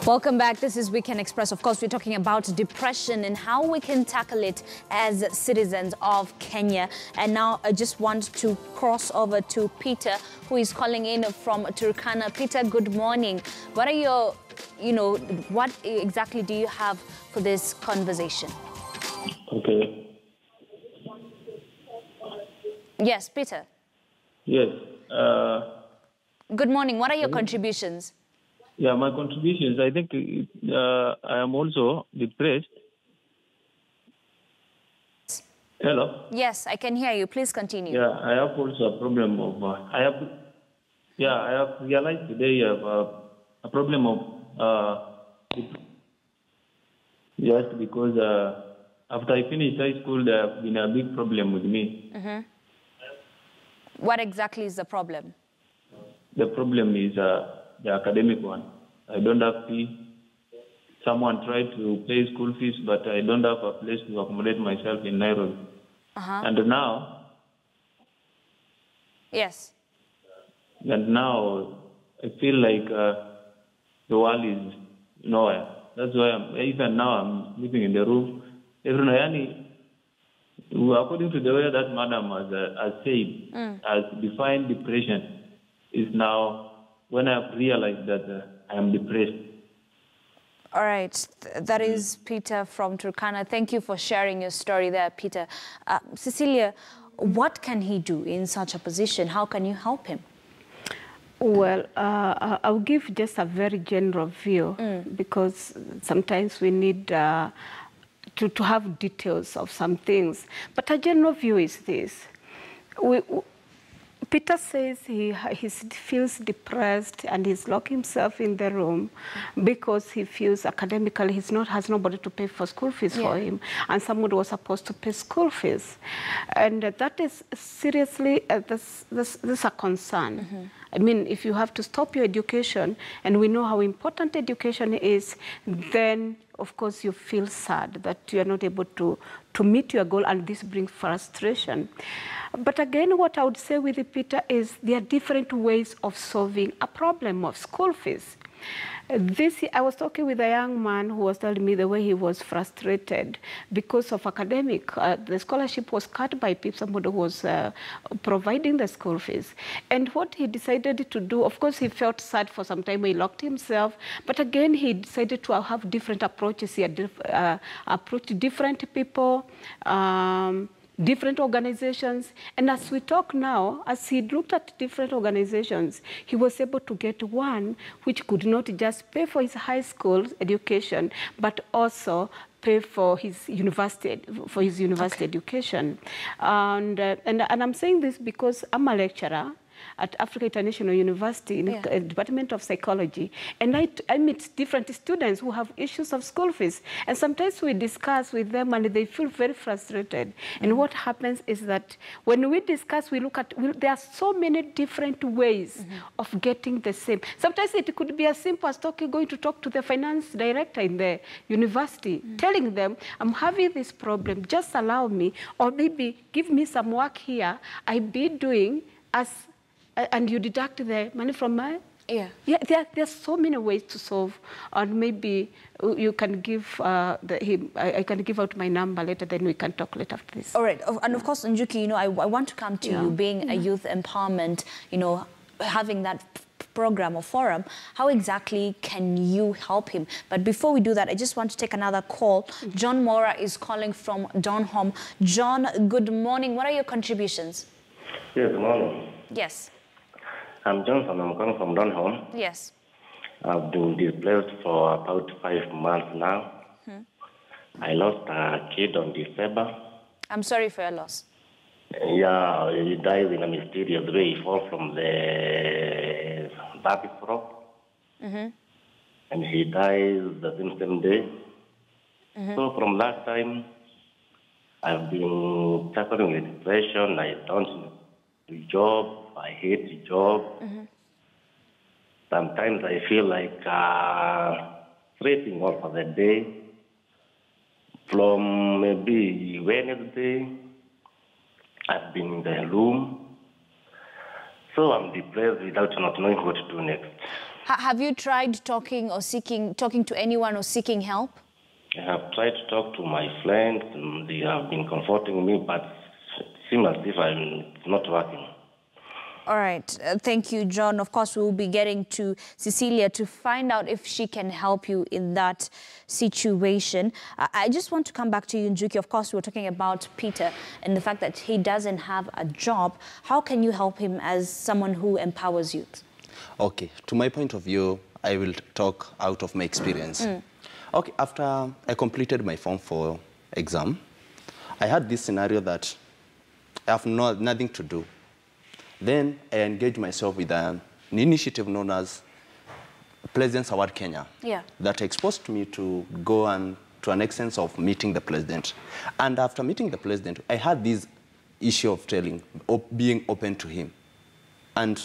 Welcome back. This is Weekend Express. Of course, we're talking about depression and how we can tackle it as citizens of Kenya. And now I just want to cross over to Peter, who is calling in from Turkana. Peter, good morning. What are your, what exactly do you have for this conversation? Okay. Yes, Peter. Yes. Good morning. What are your contributions? Yeah, my contributions, I think I am also depressed. Hello? Yes, I can hear you. Please continue. Yeah, I have also a problem of, I have realized today I have a problem of, just because after I finished high school, there has been a big problem with me. Mm-hmm. What exactly is the problem? The problem is the academic one. I don't have fee. Someone tried to pay school fees, but I don't have a place to accommodate myself in Nairobi. And now... Yes. And now I feel like the world is nowhere. That's why even now I'm sleeping in the room. According to the way that madam has said, has defined depression, is now when I've realized that I am depressed. All right. That is Peter from Turkana. Thank you for sharing your story there, Peter. Cecilia, what can he do in such a position? How can you help him? Well, I'll give just a very general view because sometimes we need to have details of some things. But a general view is this. Peter says he feels depressed and he's locked himself in the room because he feels academically has nobody to pay for school fees for him, and someone was supposed to pay school fees. And that is seriously, this is a concern. I mean, if you have to stop your education, and we know how important education is, then of course you feel sad that you are not able to meet your goal, and this brings frustration. But again, what I would say with Peter is there are different ways of solving a problem of school fees. I was talking with a young man who was telling me the way he was frustrated because of academic. The scholarship was cut by somebody who was providing the school fees. And what he decided to do, of course, he felt sad for some time. He locked himself. But again, he decided to have different approaches. He had approached different people, different organizations. And as we talk now, as he looked at different organizations, he was able to get one which could not just pay for his high school education, but also pay for his university education. And I'm saying this because I'm a lecturer at Africa International University in the Department of Psychology. And I meet different students who have issues of school fees. And sometimes we discuss with them and they feel very frustrated. And what happens is that when we discuss, we look at, there are so many different ways of getting the same. Sometimes it could be as simple as going to talk to the finance director in the university, telling them, I'm having this problem, just allow me, or maybe give me some work here I've been doing and you deduct the money from my... Yeah, there are so many ways to solve, and maybe you can give I can give out my number later, then we can talk later after this. All right, and of course, Njuki, I want to come to you, being a youth empowerment, having that program or forum. How exactly can you help him? But before we do that, I just want to take another call. John Mora is calling from Donholm. John, good morning. What are your contributions? Yes, good morning. Yes. I'm Johnson. I'm calling from Donholm. Yes. I've been displaced for about 5 months now. I lost a kid on December. I'm sorry for your loss. Yeah, he died in a mysterious way. He fell from the Barbie rock. And he died the same day. So from that time, I've been suffering with depression. I don't do job. I hate the job. Sometimes I feel like sleeping all for the day. From maybe Wednesday, I've been in the room. So I'm depressed without not knowing what to do next. Have you tried talking to anyone or seeking help? I have tried to talk to my friends, and they have been comforting me, but it seems as if it's not working. All right. Thank you, John. Of course, we'll be getting to Cecilia to find out if she can help you in that situation. I just want to come back to you, Njuki. Of course, we were talking about Peter and the fact that he doesn't have a job. How can you help him as someone who empowers youth? Okay. To my point of view, I will talk out of my experience. Okay. After I completed my Form 4 exam, I had this scenario that I have nothing to do. Then I engaged myself with an initiative known as President's Award Kenya. Yeah. That exposed me to go to an extent of meeting the president. And after meeting the president, I had this issue of being open to him. And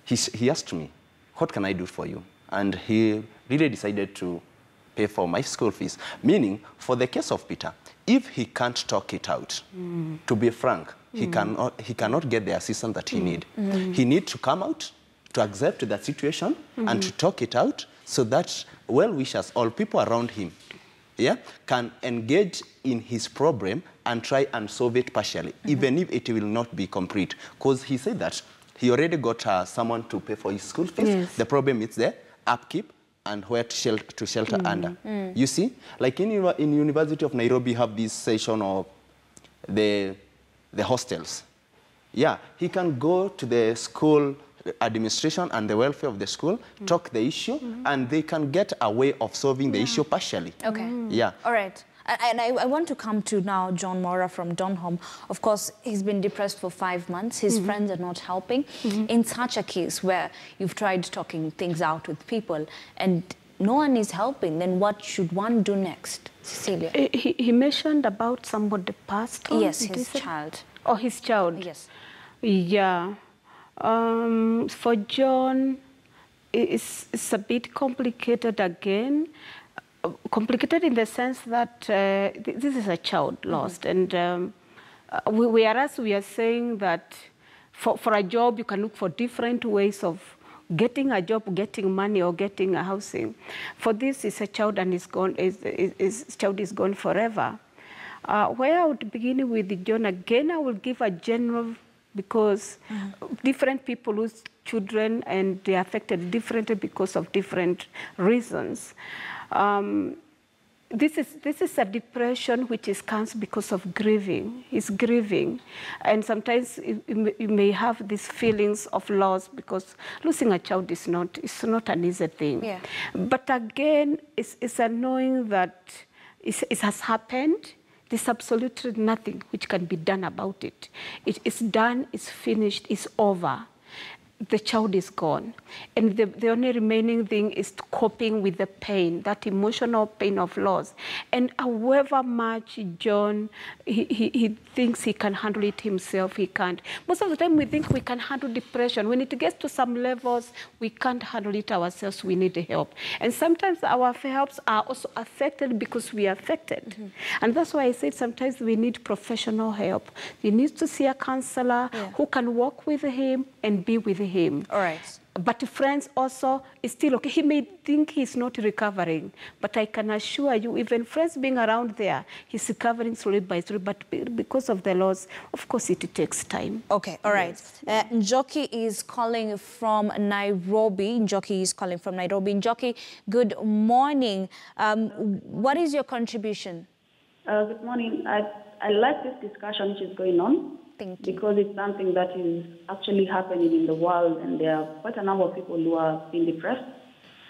he asked me, what can I do for you? And he really decided to pay for my school fees. Meaning, for the case of Peter, if he can't talk it out, to be frank, he cannot get the assistance that he needs. He needs to come out, to accept that situation, and to talk it out so that well-wishers or people around him can engage in his problem and try and solve it partially, even if it will not be complete. Because he said that he already got someone to pay for his school fees. Yes. The problem is the upkeep and where to shelter under. You see, like in University of Nairobi, have this session of the hostels. Yeah, he can go to the school administration and the welfare of the school, talk the issue, and they can get a way of solving the issue partially. Okay. Yeah. All right. And I want to come to now John Mora from Donholm. Of course, he's been depressed for 5 months. His friends are not helping. In such a case where you've tried talking things out with people and no one is helping, then what should one do next, Cecilia? He mentioned about somebody passed on. Yes, his child. Oh, his child. Yes. Yeah. For John, it's a bit complicated again. Complicated in the sense that this is a child lost. And whereas we are saying that for a job, you can look for different ways of getting a job, getting money, or getting a housing. For this, it's a child and his child is gone forever. Where I would begin with John, again, I will give a general, because different people lose children and they're affected differently because of different reasons. This is a depression which comes because of grieving. He's grieving. And sometimes you may have these feelings of loss because losing a child is not an easy thing. Yeah. But again, it's annoying that it has happened. There's absolutely nothing which can be done about it. It's done, it's finished, it's over. The child is gone. And the only remaining thing is coping with the pain, that emotional pain of loss. And however much John, he thinks he can handle it himself, he can't. Most of the time we think we can handle depression. When it gets to some levels, we can't handle it ourselves, we need help. And sometimes our helps are also affected because we are affected. And that's why I said sometimes we need professional help. He needs to see a counselor who can walk with him and be with him. All right. But friends also is still okay. He may think he's not recovering, but I can assure you, even friends being around there, he's recovering slowly by slowly, but because of the loss, of course, it takes time. Okay, all right. Njoki is calling from Nairobi. Njoki, good morning. What is your contribution? Good morning. I like this discussion which is going on. Thank you. Because it's something that is actually happening in the world, and there are quite a number of people who are being depressed.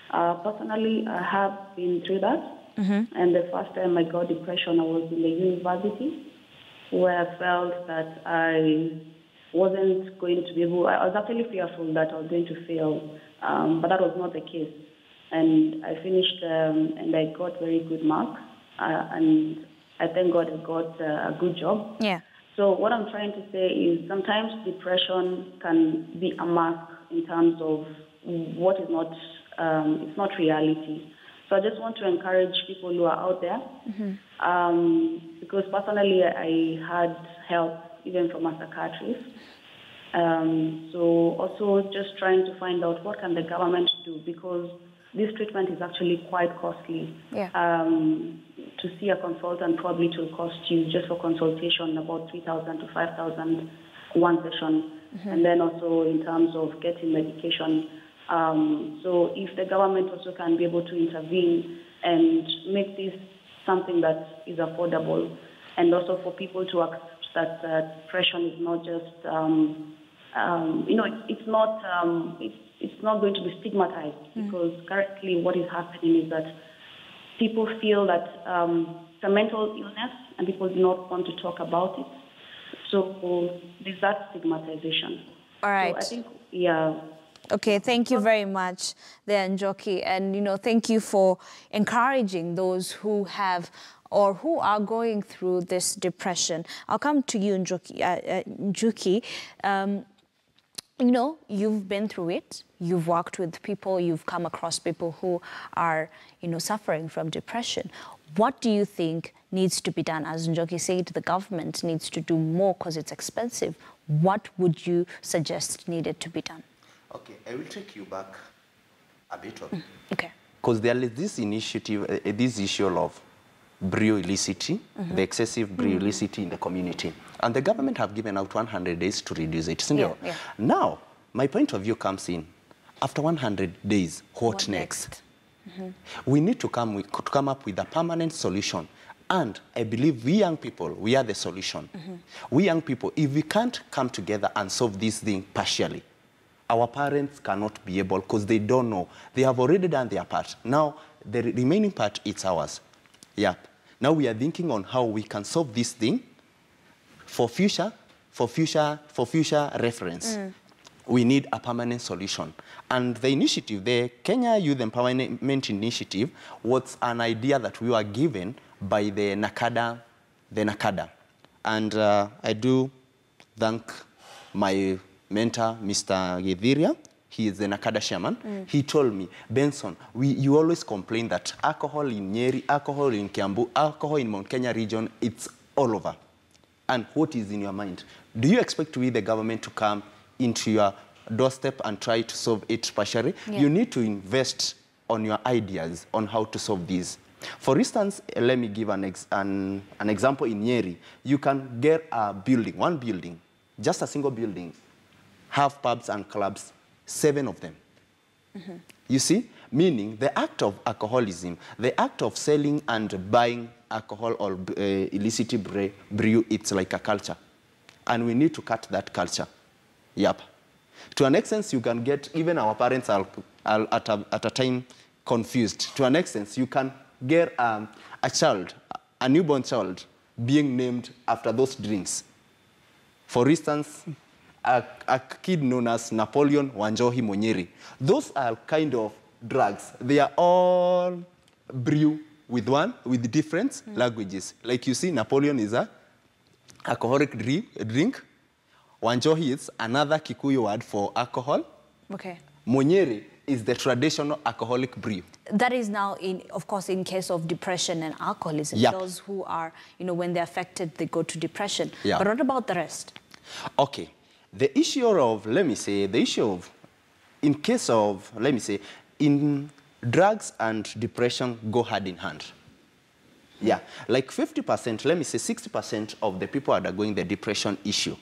Personally, I have been through that. And the first time I got depression, I was in the university, where I felt that I wasn't going to be able, I was actually fearful that I was going to fail, but that was not the case. And I finished and I got very good marks, and I thank God I got a good job. Yeah. So what I'm trying to say is sometimes depression can be a mask in terms of what is not, it's not reality. So I just want to encourage people who are out there, because personally I had help even from a psychiatrist, So also just trying to find out what can the government do, because this treatment is actually quite costly. Yeah. To see a consultant probably to cost you just for consultation about 3,000 to 5,000 one session, and then also in terms of getting medication. So if the government also can be able to intervene and make this something that is affordable, and also for people to accept that depression is not just, it's not going to be stigmatized, because currently what is happening is that people feel that it's a mental illness and people do not want to talk about it. So there's that stigmatization. All right. So I think, yeah. Okay, thank you very much there, Njoki. And, thank you for encouraging those who have or who are going through this depression. I'll come to you, Njuki. You've been through it. You've worked with people. You've come across people who are, suffering from depression. What do you think needs to be done? As Njoki said, the government needs to do more because it's expensive. What would you suggest needed to be done? Okay, I will take you back a bit of Okay. Because there is this initiative, this issue of brew illicity, the excessive brew illicity in the community. And the government have given out 100 days to reduce it. Yeah. Now, my point of view comes in. After 100 days, what next? We need to come up with a permanent solution. And I believe we young people, we are the solution. We young people, if we can't come together and solve this thing partially, our parents cannot be able, because they don't know. They have already done their part. Now, the remaining part, it's ours. Yeah. Now we are thinking on how we can solve this thing for future reference. We need a permanent solution. And the initiative, the Kenya Youth Empowerment Initiative, was an idea that we were given by the NACADA. And I do thank my mentor, Mr. Githiria. He is the NACADA chairman. He told me, Benson, you always complain that alcohol in Nyeri, alcohol in Kiambu, alcohol in Mount Kenya region, it's all over. And what is in your mind? Do you expect we, the government, to come into your doorstep and try to solve it partially? Yeah. You need to invest on your ideas on how to solve this. For instance, let me give an example in Nyeri. You can get a building, one building, just a single building, have pubs and clubs, 7 of them. You see? Meaning the act of alcoholism, the act of selling and buying alcohol or illicit brew, it's like a culture. And we need to cut that culture. Yep. To an extent, you can get, even our parents are at a time confused. To an extent, you can get a child, a newborn child, being named after those drinks. For instance, a kid known as Napoleon Wanjohi Monyeri. Those are kind of drugs. They are all brew with different languages. Like you see, Napoleon is a alcoholic drink. Wanjohi is another Kikuyu word for alcohol. Okay. Monyeri is the traditional alcoholic brew. That is now, of course, in case of depression and alcoholism. Yep. Those who are, when they're affected, they go to depression. Yep. But what about the rest? Okay. The issue of, in case of, in drugs and depression go hand in hand. Yeah, like 50%, 60% of the people undergoing the depression issue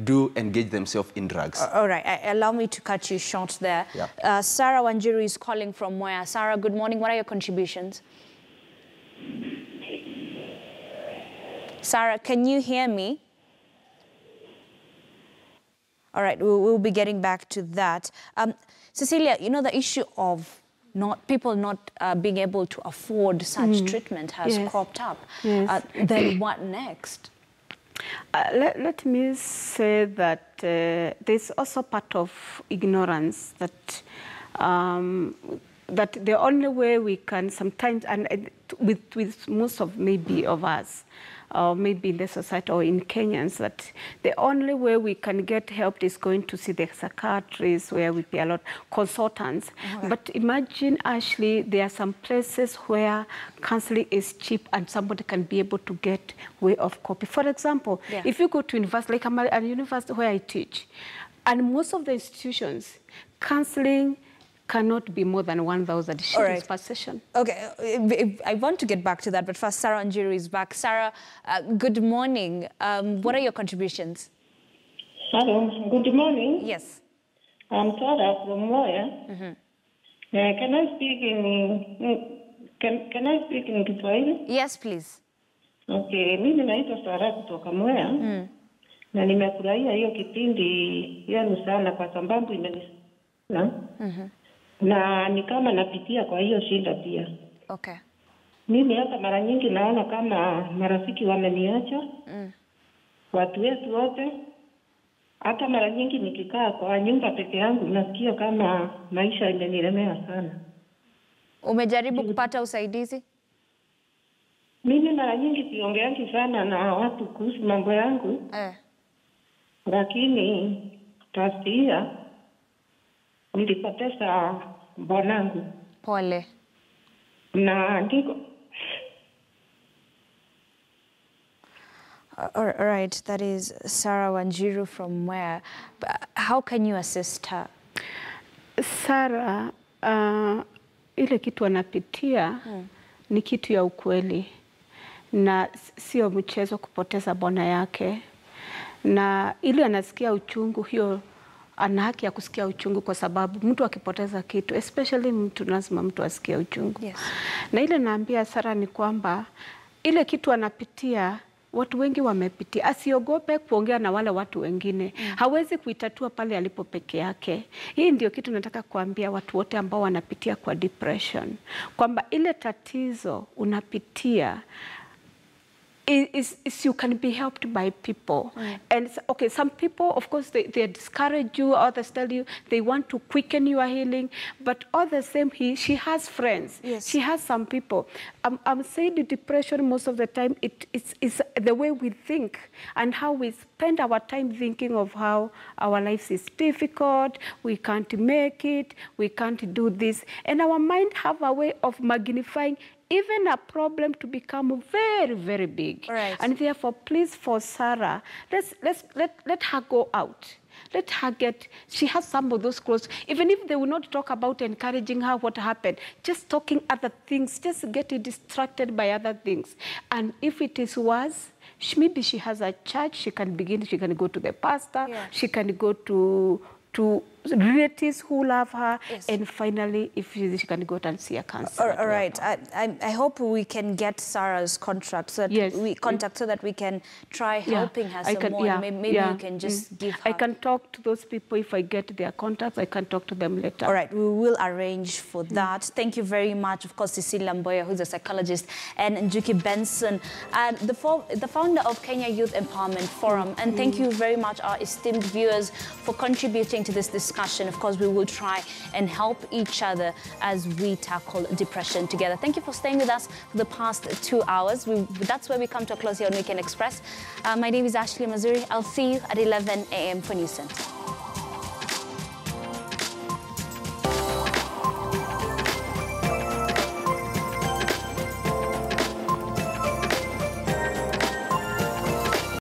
do engage themselves in drugs. All right, allow me to cut you short there. Yeah. Sarah Wanjiru is calling from where? Sarah, good morning. What are your contributions? Sarah, can you hear me? All right, we'll be getting back to that. Cecilia, the issue of people not being able to afford such treatment has cropped up. Yes. Then what next? Let me say that there's also part of ignorance that that the only way we can sometimes, and with most of maybe of us, maybe in the society or in Kenyans, that the only way we can get help is going to see the psychiatrists, where we pay a lot, consultants. Okay. But imagine, Ashley, there are some places where counseling is cheap and somebody can be able to get way of copy. For example, if you go to university, like I'm at a university where I teach, and most of the institutions, counseling cannot be more than 1,000 shillings per session. Okay, I want to get back to that, but first, Sarah Wanjiru is back. Sarah, good morning. What are your contributions? Hello, good morning. Yes. I'm Sarah from Moya. Can I speak in Kiswahili? Yes, please. Okay, mimi naitwa Sarah kutoka Moya. Na nimefurahia hiyo kipindi yenu sana kwa sababu na ni kama napitia kwa hiyo shida pia. Okay. Mimi hata mara nyingi naona kama marafiki wameniacha. Watu wetu wote. Hata mara nyingi nikikaa kwa nyumba peke yangu nasikia kama maisha imenilemea sana. Umejaribu kupata usaidizi? Mimi mara nyingi siongeangi sana na watu kuhusu mambo yangu. Lakini tastia nilipoteza bwanangu. Pole. Na ndiko. All right, that is Sarah Wanjiru from where? How can you assist her? Sarah, ile kitu anapitia ni kitu ya ukweli. Na sio mchezo kupoteza bwana yake. Na ili anasikia uchungu, hiyo ana haki ya kusikia uchungu, kwa sababu mtu akipoteza kitu, especially mtu, lazima mtu asikie uchungu. Yes. Na ile naambia Sarah ni kwamba ile kitu anapitia, watu wengi wamepitia. Asiogope kuongea na wale watu wengine. Hawezi kuitatua pale alipo peke yake. Hii ndio kitu nataka kuambia watu wote ambao wanapitia kwa depression. Kwamba ile tatizo unapitia, you can be helped by people. And okay, some people, of course, they discourage you, others tell you they want to quicken your healing, but all the same, she has friends. Yes. She has some people. I'm saying the depression most of the time, it's the way we think and how we spend our time thinking of how our lives is difficult, we can't make it, we can't do this. And our mind have a way of magnifying even a problem to become very, very big. Right. And therefore, please, for Sarah, let her go out. Let her get, she has some of those clothes. Even if they will not talk about encouraging her what happened, just talking other things, just getting distracted by other things. And if it is worse, maybe she has a church, she can go to the pastor, she can go to relatives who love her, and finally, if she can go and see a counselor. All right. I hope we can get Sarah's contract so that so that we can try helping her some more. Maybe you can just give her. I can talk to those people if I get their contacts. I can talk to them later. All right. We will arrange for that. Thank you very much. Of course, Cecilia Mboya, who's a psychologist, and Njuki Benson, the founder of Kenya Youth Empowerment Forum. And thank you very much, our esteemed viewers, for contributing to this discussion. Of course, we will try and help each other as we tackle depression together. Thank you for staying with us for the past 2 hours. That's where we come to a close here on Weekend Express. My name is Ashley Mazuri. I'll see you at 11 a.m. for News Center.